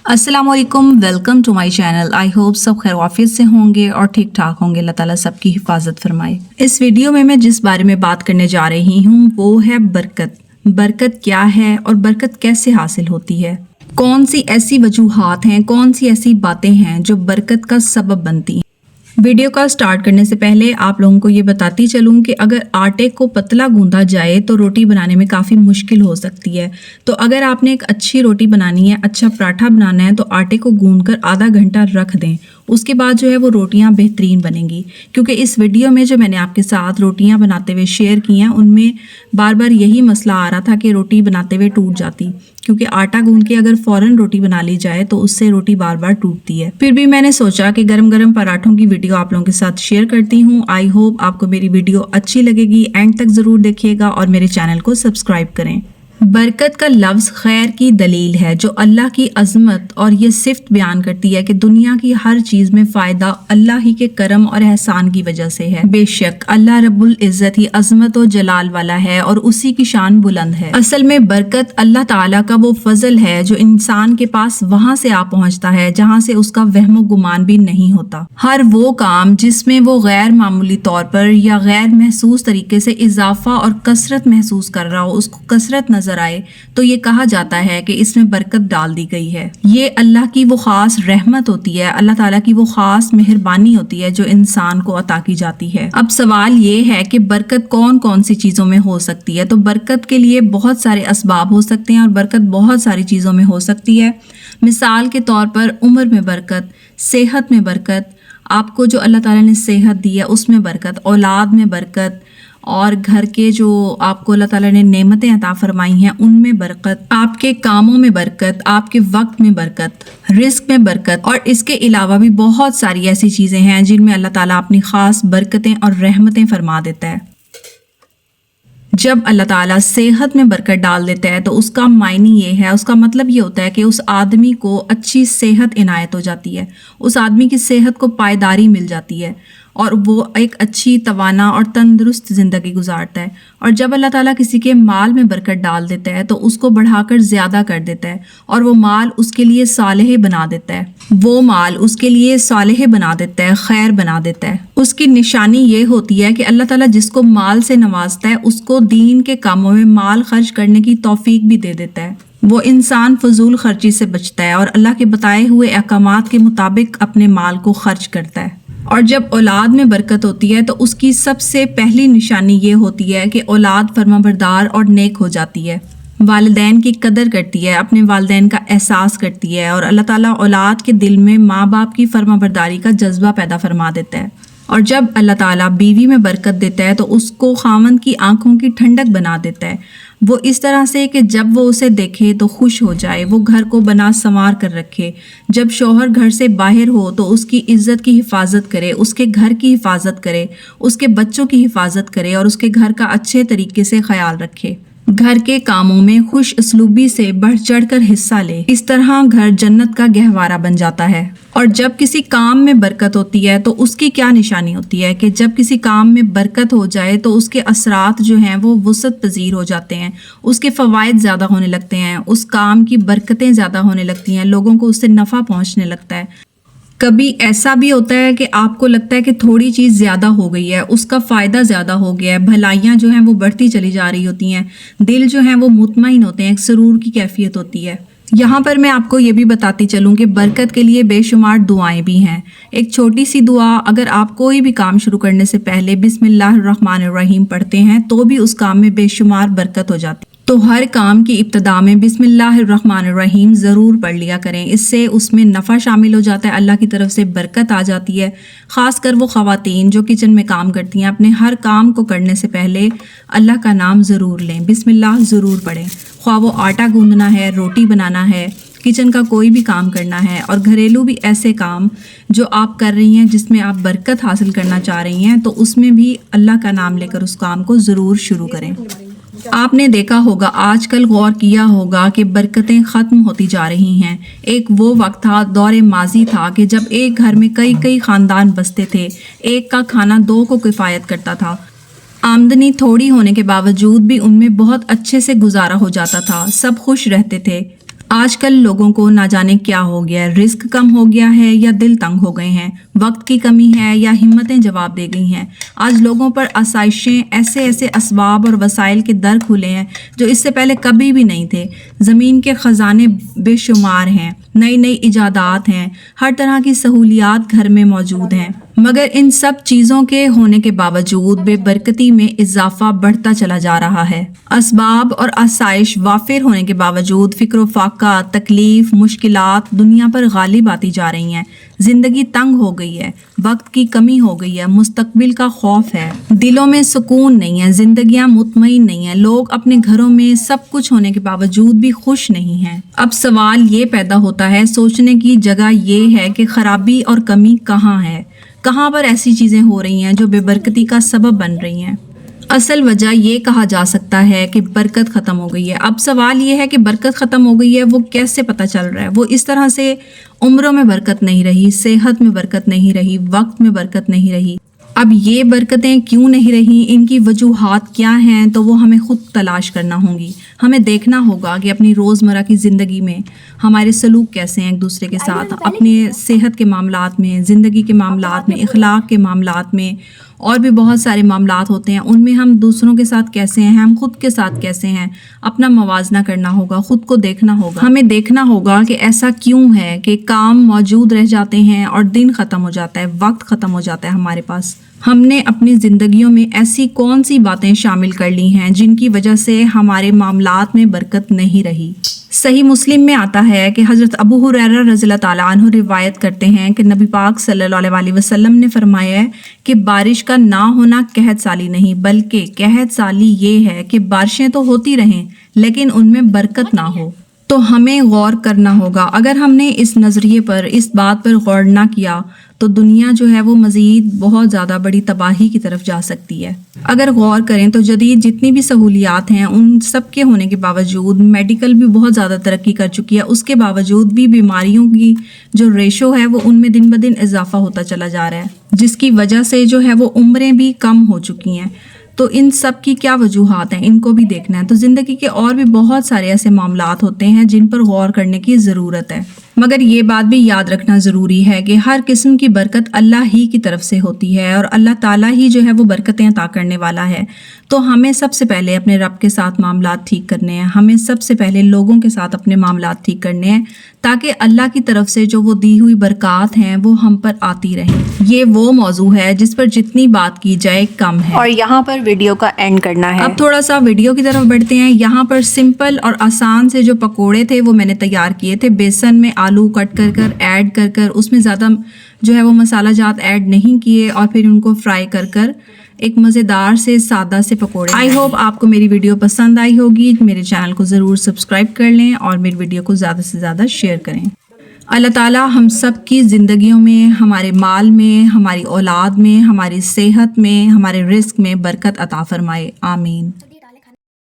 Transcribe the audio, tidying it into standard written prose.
अस्सलाम वालेकुम, welcome to my channel. I hope सब खैर वाफियत से होंगे और ठीक ठाक होंगे। अल्लाह ताला सबकी हिफाजत फरमाए। इस वीडियो में मैं जिस बारे में बात करने जा रही हूँ वो है बरकत। बरकत क्या है और बरकत कैसे हासिल होती है? कौन सी ऐसी वजूहात हैं, कौन सी ऐसी बातें हैं जो बरकत का सबब बनती हैं? वीडियो का स्टार्ट करने से पहले आप लोगों को ये बताती चलूँ कि अगर आटे को पतला गूंदा जाए तो रोटी बनाने में काफ़ी मुश्किल हो सकती है। तो अगर आपने एक अच्छी रोटी बनानी है, अच्छा पराठा बनाना है, तो आटे को गूंदकर आधा घंटा रख दें। उसके बाद जो है वो रोटियां बेहतरीन बनेंगी। क्योंकि इस वीडियो में जो मैंने आपके साथ रोटियां बनाते हुए शेयर की हैं उनमें बार बार यही मसला आ रहा था कि रोटी बनाते हुए टूट जाती। क्योंकि आटा गूंद के अगर फ़ौरन रोटी बना ली जाए तो उससे रोटी बार बार टूटती है। फिर भी मैंने सोचा कि गरम गरम पराठों की वीडियो आप लोगों के साथ शेयर करती हूँ। आई होप आपको मेरी वीडियो अच्छी लगेगी। एंड तक ज़रूर देखिएगा और मेरे चैनल को सब्सक्राइब करें। बरकत का लफ्ज़ खैर की दलील है जो अल्लाह की अज़मत और ये सिफ्त बयान करती है कि दुनिया की हर चीज़ में फ़ायदा अल्लाह ही के करम और एहसान की वजह से है। बेशक अल्लाह रब्बुल इज़्ज़त ही अज़मत और जलाल वाला है और उसी की शान बुलंद है। असल में बरकत अल्लाह ताला का वो फजल है जो इंसान के पास वहाँ से आ पहुँचता है जहाँ से उसका वहमो गुमान भी नहीं होता। हर वो काम जिसमें वो गैर मामूली तौर पर या गैर महसूस तरीके से इजाफा और कसरत महसूस कर रहा हो, उसको कसरत नजर आए, तो ये कहा जाता है कि इसमें बरकत डाल दी गई है। ये अल्लाह की वो खास रहमत होती है, अल्लाह ताला की वो खास मेहरबानी होती है जो इंसान को अता की जाती है। अब सवाल ये है कि बरकत कौन कौन सी चीजों में हो सकती है। तो बरकत के लिए बहुत सारे असबाब हो सकते हैं और बरकत बहुत सारी चीजों में हो सकती है। मिसाल के तौर पर उम्र में बरकत, सेहत में बरकत, आपको जो अल्लाह ताला ने सेहत दी है उसमें बरकत, औलाद में बरकत, और घर के जो आपको अल्लाह ताला ने नेमतें अता फरमाई हैं उनमें बरकत, आपके कामों में बरकत, आपके वक्त में बरकत, रिस्क में बरकत, और इसके अलावा भी बहुत सारी ऐसी चीज़ें हैं जिनमें अल्लाह ताला अपनी ख़ास बरकतें और रहमतें फरमा देता है। जब अल्लाह ताला सेहत में बरकत डाल देता है तो उसका मायने ये है, उसका मतलब ये होता है कि उस आदमी को अच्छी सेहत इनायत हो जाती है, उस आदमी की सेहत को पायदारी मिल जाती है और वो एक अच्छी तवाना और तंदुरुस्त ज़िंदगी गुजारता है। और जब अल्लाह ताला किसी के माल में बरकत डाल देता है तो उसको बढ़ाकर ज़्यादा कर देता है और वो माल उसके लिए सालेह बना देता है, वो माल उसके लिए सालेह बना देता है, खैर बना देता है। उसकी निशानी ये होती है कि अल्लाह ताला जिसको माल से नवाजता है उसको दीन के कामों में माल खर्च करने की तौफीक भी दे देता है। वो इंसान फजूल खर्ची से बचता है और अल्लाह के बताए हुए अहकामात के मुताबिक अपने माल को खर्च करता है। और जब औलाद में बरकत होती है तो उसकी सबसे पहली निशानी ये होती है कि औलाद फरमाबरदार और नेक हो जाती है, वालिदैन की कदर करती है, अपने वालिदैन का एहसास करती है और अल्लाह ताला औलाद के दिल में माँ बाप की फरमाबरदारी का जज्बा पैदा फरमा देता है। और जब अल्लाह ताला बीवी में बरकत देता है तो उसको खामन की आंखों की ठंडक बना देता है, वो इस तरह से कि जब वो उसे देखे तो खुश हो जाए, वो घर को बना संवार कर रखे। जब शौहर घर से बाहर हो तो उसकी इज्जत की हिफाजत करे, उसके घर की हिफाजत करे, उसके बच्चों की हिफाजत करे और उसके घर का अच्छे तरीके से ख्याल रखे। घर के कामों में खुश असलूबी से बढ़ चढ़ कर हिस्सा ले। इस तरह घर जन्नत का गहवारा बन जाता है। और जब किसी काम में बरकत होती है तो उसकी क्या निशानी होती है कि जब किसी काम में बरकत हो जाए तो उसके असरात जो हैं वो वुसअत पजीर हो जाते हैं, उसके फ़वाइद ज़्यादा होने लगते हैं, उस काम की बरकतें ज़्यादा होने लगती हैं, लोगों को उससे नफ़ा पहुँचने लगता है। कभी ऐसा भी होता है कि आपको लगता है कि थोड़ी चीज़ ज़्यादा हो गई है, उसका फ़ायदा ज़्यादा हो गया है, भलाइयाँ जो हैं वो बढ़ती चली जा रही होती हैं, दिल जो हैं वो मुतमईन होते हैं, एक सुरूर की कैफियत होती है। यहाँ पर मैं आपको ये भी बताती चलूँ कि बरकत के लिए बेशुमार दुआएं भी हैं। एक छोटी सी दुआ, अगर आप कोई भी काम शुरू करने से पहले बिस्मिल्लाहिर्रहमानिर्रहीम पढ़ते हैं तो भी उस काम में बेशुमार बरकत हो जाती है। तो हर काम की इब्तिदा में बिस्मिल्लाहिर्रहमानिर्रहीम ज़रूर पढ़ लिया करें, इससे उसमें नफ़ा शामिल हो जाता है, अल्लाह की तरफ से बरकत आ जाती है। ख़ासकर वो ख़वातीन जो किचन में काम करती हैं, अपने हर काम को करने से पहले अल्लाह का नाम ज़रूर लें, बिस्मिल्लाह ज़रूर पढ़ें। ख्वाह वो आटा गूंदना है, रोटी बनाना है, किचन का कोई भी काम करना है और घरेलू भी ऐसे काम जो आप कर रही हैं जिसमें आप बरकत हासिल करना चाह रही हैं, तो उसमें भी अल्लाह का नाम लेकर उस काम को ज़रूर शुरू करें। आपने देखा होगा, आजकल गौर किया होगा कि बरकतें ख़त्म होती जा रही हैं। एक वो वक्त था, दौरे माजी था कि जब एक घर में कई कई ख़ानदान बसते थे, एक का खाना दो को किफ़ायत करता था। आमदनी थोड़ी होने के बावजूद भी उनमें बहुत अच्छे से गुजारा हो जाता था, सब खुश रहते थे। آج کل لوگوں کو نہ جانے کیا ہو گیا ہے، رزق کم ہو گیا ہے یا دل تنگ ہو گئے ہیں، وقت کی کمی ہے یا ہمتیں جواب دے گئی ہیں۔ آج لوگوں پر آسائشیں، ایسے اسباب اور وسائل کے در کھلے ہیں جو اس سے پہلے کبھی بھی نہیں تھے۔ زمین کے خزانے بے شمار ہیں، نئی ایجادات ہیں، ہر طرح کی سہولیات گھر میں موجود ہیں، مگر ان سب چیزوں کے ہونے کے باوجود بے برکتی میں اضافہ بڑھتا چلا جا رہا ہے۔ اسباب اور آسائش وافر ہونے کے باوجود فکر و فاقہ، تکلیف، مشکلات دنیا پر غالب آتی جا رہی ہیں۔ زندگی تنگ ہو گئی ہے، وقت کی کمی ہو گئی ہے، مستقبل کا خوف ہے، دلوں میں سکون نہیں ہے، زندگیاں مطمئن نہیں ہیں، لوگ اپنے گھروں میں سب کچھ ہونے کے باوجود بھی خوش نہیں ہیں۔ اب سوال یہ پیدا ہوتا ہے، سوچنے کی جگہ یہ ہے کہ خرابی اور کمی کہاں ہے؟ کہاں پر ایسی چیزیں ہو رہی ہیں جو بے برکتی کا سبب بن رہی ہیں؟ اصل وجہ یہ کہا جا سکتا ہے کہ برکت ختم ہو گئی ہے۔ اب سوال یہ ہے کہ برکت ختم ہو گئی ہے، وہ کیسے پتہ چل رہا ہے؟ وہ اس طرح سے عمروں میں برکت نہیں رہی، صحت میں برکت نہیں رہی، وقت میں برکت نہیں رہی۔ اب یہ برکتیں کیوں نہیں رہی، ان کی وجوہات کیا ہیں، تو وہ ہمیں خود تلاش کرنا ہوں گی۔ ہمیں دیکھنا ہوگا کہ اپنی روزمرہ کی زندگی میں ہمارے سلوک کیسے ہیں ایک دوسرے کے ساتھ، اپنے صحت کے معاملات میں، زندگی کے معاملات میں، اخلاق کے معاملات میں، اور بھی بہت سارے معاملات ہوتے ہیں، ان میں ہم دوسروں کے ساتھ کیسے ہیں، ہم خود کے ساتھ کیسے ہیں، اپنا موازنہ کرنا ہوگا، خود کو دیکھنا ہوگا۔ ہمیں دیکھنا ہوگا کہ ایسا کیوں ہے کہ کام موجود رہ جاتے ہیں اور دن ختم ہو جاتا ہے، وقت ختم ہو جاتا ہے ہمارے پاس۔ ہم نے اپنی زندگیوں میں ایسی کون سی باتیں شامل کر لی ہیں جن کی وجہ سے ہمارے معاملات میں برکت نہیں رہی۔ صحیح مسلم میں آتا ہے کہ حضرت ابو ہریرہ رضی اللہ تعالیٰ عنہ روایت کرتے ہیں کہ نبی پاک صلی اللہ علیہ وسلم نے فرمایا ہے کہ بارش کا نہ ہونا قحط سالی نہیں، بلکہ قحط سالی یہ ہے کہ بارشیں تو ہوتی رہیں لیکن ان میں برکت نہ ہو۔ تو ہمیں غور کرنا ہوگا۔ اگر ہم نے اس نظریے پر، اس بات پر غور نہ کیا تو دنیا جو ہے وہ مزید بہت زیادہ بڑی تباہی کی طرف جا سکتی ہے۔ اگر غور کریں تو جدید جتنی بھی سہولیات ہیں ان سب کے ہونے کے باوجود، میڈیکل بھی بہت زیادہ ترقی کر چکی ہے، اس کے باوجود بھی بیماریوں کی جو ریشو ہے وہ ان میں دن بدن اضافہ ہوتا چلا جا رہا ہے، جس کی وجہ سے جو ہے وہ عمریں بھی کم ہو چکی ہیں۔ تو ان سب کی کیا وجوہات ہیں، ان کو بھی دیکھنا ہے۔ تو زندگی کے اور بھی بہت سارے ایسے معاملات ہوتے ہیں جن پر غور کرنے کی ضرورت ہے، مگر یہ بات بھی یاد رکھنا ضروری ہے کہ ہر قسم کی برکت اللہ ہی کی طرف سے ہوتی ہے اور اللہ تعالیٰ ہی جو ہے وہ برکتیں عطا کرنے والا ہے۔ تو ہمیں سب سے پہلے اپنے رب کے ساتھ معاملات ٹھیک کرنے ہیں، ہمیں سب سے پہلے لوگوں کے ساتھ اپنے معاملات ٹھیک کرنے ہیں تاکہ اللہ کی طرف سے جو وہ دی ہوئی برکات ہیں وہ ہم پر آتی رہیں۔ یہ وہ موضوع ہے جس پر جتنی بات کی جائے کم ہے، اور یہاں پر ویڈیو کا اینڈ کرنا ہے۔ اب تھوڑا سا ویڈیو کی طرف بڑھتے ہیں۔ یہاں پر سمپل اور آسان سے جو پکوڑے تھے وہ میں نے تیار کیے تھے، بیسن میں آلو کٹ کر ایڈ کر اس میں زیادہ جو ہے وہ مسالہ جات ایڈ نہیں کیے اور پھر ان کو فرائی کر ایک مزیدار سے سادہ سے پکوڑے۔ آئی ہوپ آپ کو میری ویڈیو پسند آئی ہوگی۔ میرے چینل کو ضرور سبسکرائب کر لیں اور میری ویڈیو کو زیادہ سے زیادہ شیئر کریں۔ اللہ تعالیٰ ہم سب کی زندگیوں میں، ہمارے مال میں، ہماری اولاد میں، ہماری صحت میں، ہمارے رزق میں برکت عطا فرمائے، آمین۔